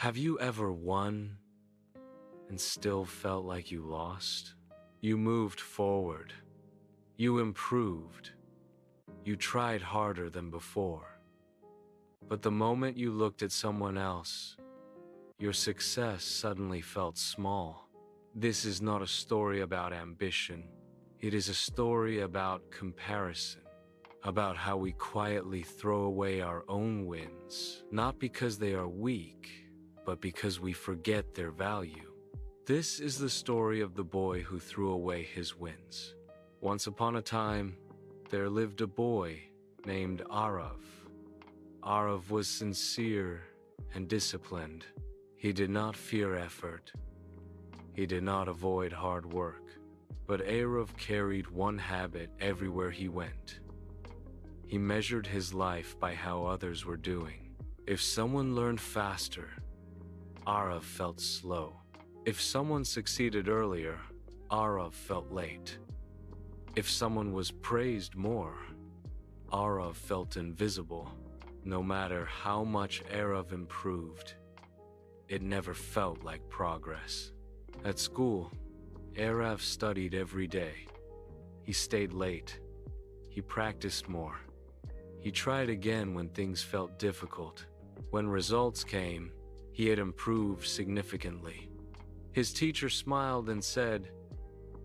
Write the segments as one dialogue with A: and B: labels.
A: Have you ever won and still felt like you lost? You moved forward. You improved. You tried harder than before. But the moment you looked at someone else, your success suddenly felt small. This is not a story about ambition. It is a story about comparison, about how we quietly throw away our own wins, not because they are weak, but because we forget their value. This is the story of the boy who threw away his wins. Once upon a time, there lived a boy named Aarav. Aarav was sincere and disciplined. He did not fear effort. He did not avoid hard work. But Aarav carried one habit everywhere he went. He measured his life by how others were doing. If someone learned faster, Aarav felt slow. If someone succeeded earlier, Aarav felt late. If someone was praised more, Aarav felt invisible. No matter how much Aarav improved, it never felt like progress. At school, Aarav studied every day. He stayed late. He practiced more. He tried again when things felt difficult. When results came, he had improved significantly. His teacher smiled and said,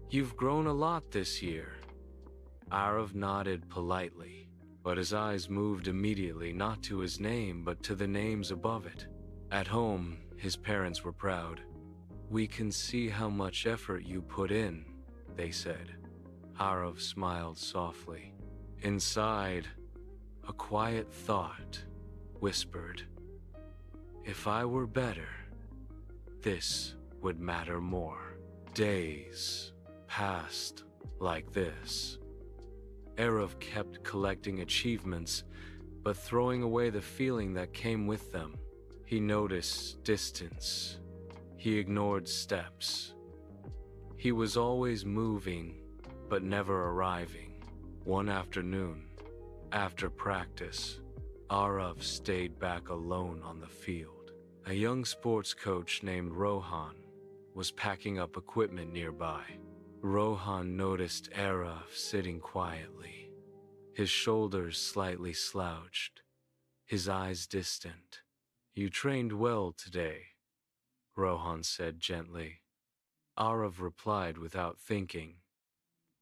A: "You've grown a lot this year." Aarav nodded politely, but his eyes moved immediately not to his name but to the names above it. At home, his parents were proud. "We can see how much effort you put in," they said. Aarav smiled softly. Inside, a quiet thought whispered, "If I were better, this would matter more." Days passed like this. Aarav kept collecting achievements, but throwing away the feeling that came with them. He noticed distance. He ignored steps. He was always moving, but never arriving. One afternoon, after practice, Aarav stayed back alone on the field. A young sports coach named Rohan was packing up equipment nearby. Rohan noticed Aarav sitting quietly, his shoulders slightly slouched, his eyes distant. "You trained well today," Rohan said gently. Aarav replied without thinking.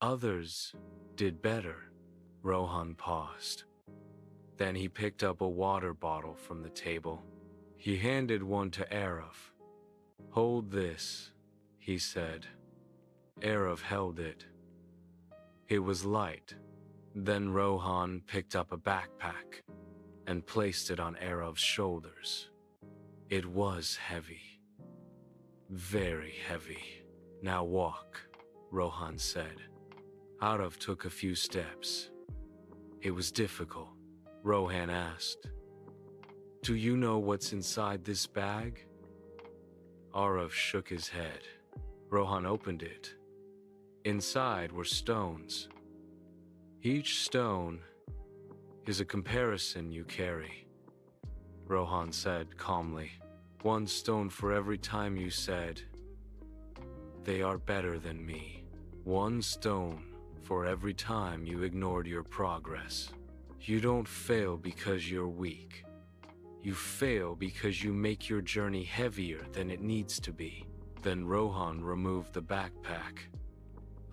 A: "Others did better." Rohan paused. Then he picked up a water bottle from the table. He handed one to Aarav. "Hold this," he said. Aarav held it. It was light. Then Rohan picked up a backpack and placed it on Aarav's shoulders. It was heavy. Very heavy. "Now walk," Rohan said. Aarav took a few steps. "It was difficult," Rohan asked. "Do you know what's inside this bag?" Aarav shook his head. Rohan opened it. Inside were stones. "Each stone is a comparison you carry," Rohan said calmly. "One stone for every time you said, 'They are better than me.' One stone for every time you ignored your progress. You don't fail because you're weak. You fail because you make your journey heavier than it needs to be." Then Rohan removed the backpack.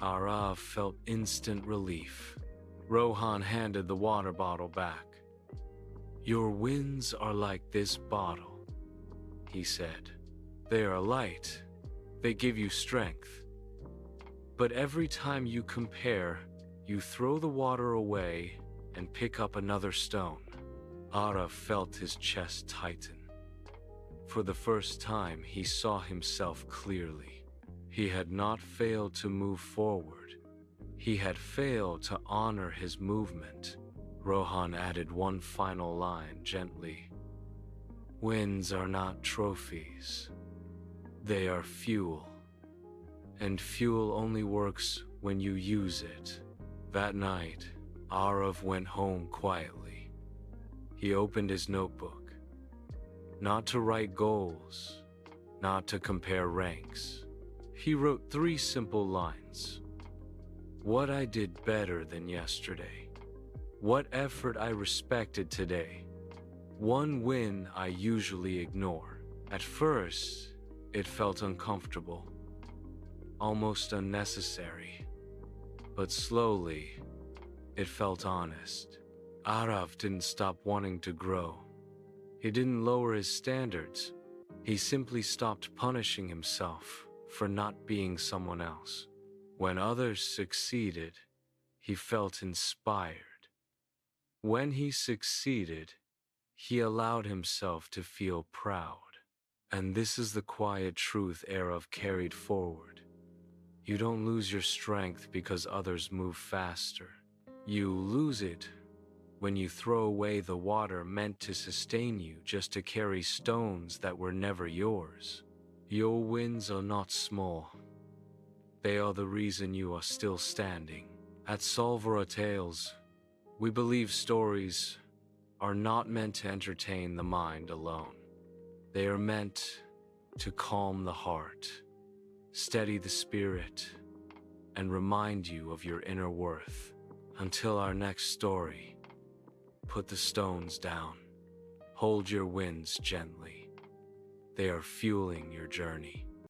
A: Aarav felt instant relief. Rohan handed the water bottle back. "Your wins are like this bottle," he said. "They are light. They give you strength. But every time you compare, you throw the water away and pick up another stone." Aarav felt his chest tighten. For the first time, he saw himself clearly. He had not failed to move forward. He had failed to honor his movement. Rohan added one final line gently. "Wins are not trophies. They are fuel. And fuel only works when you use it." That night, Aarav went home quietly. He opened his notebook. not to write goals, not to compare ranks. He wrote 3 simple lines. What I did better than yesterday. What effort I respected today. One win I usually ignore. At first, it felt uncomfortable, almost unnecessary. But slowly, it felt honest. Aarav didn't stop wanting to grow. He didn't lower his standards. He simply stopped punishing himself for not being someone else. When others succeeded, he felt inspired. When he succeeded, he allowed himself to feel proud. And this is the quiet truth Aarav carried forward. You don't lose your strength because others move faster. You lose it when you throw away the water meant to sustain you just to carry stones that were never yours. Your wins are not small. They are the reason you are still standing. At Solvora Tales, we believe stories are not meant to entertain the mind alone. They are meant to calm the heart, steady the spirit, and remind you of your inner worth. Until our next story, put the stones down. Hold your wins gently. They are fueling your journey.